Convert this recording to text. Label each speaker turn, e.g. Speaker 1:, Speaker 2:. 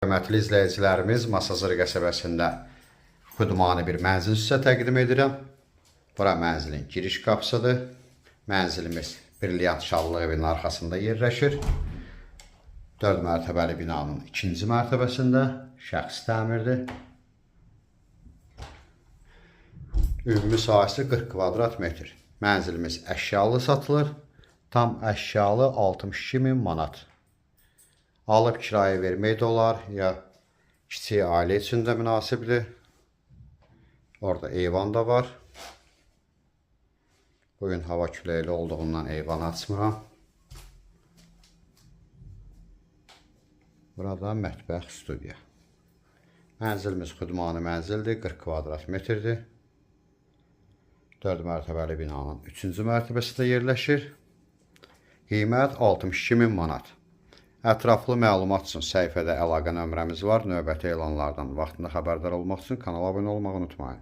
Speaker 1: Hörmətli izləyicilərimiz, Masazır qəsəbəsində xudmani bir mənzil sizə təqdim edirəm. Bura mənzilin giriş qapısıdır. Mənzilimiz Brilyant Şallıq evinin arxasında yerləşir. 4 mərtəbəli binanın 2-ci mərtəbəsində şəxsi təmirdir. Ümumi sahəsi 40 kvadrat metr. Mənzilimiz əşyalı satılır. Tam əşyalı 62.000 manat. Alıb kirayə vermək də olar, ya kiçik ailə üçün də münasibdir. Orada eyvan da var. Bugün hava küləkli olduğundan eyvanı açmıram. Burada mətbəx, studiya. Mənzilimiz xudmani mənzildir, 40 kvadrat metrdir. 4 mərtəbəli binanın 3-cü mərtəbəsində yerləşir. Qiymət 62.000 manat. Ətraflı məlumat üçün səhifədə əlaqə nömrəmiz var. Növbəti elanlardan vaxtında xəbərdar olmaq üçün kanala abunə olmağı unutmayın.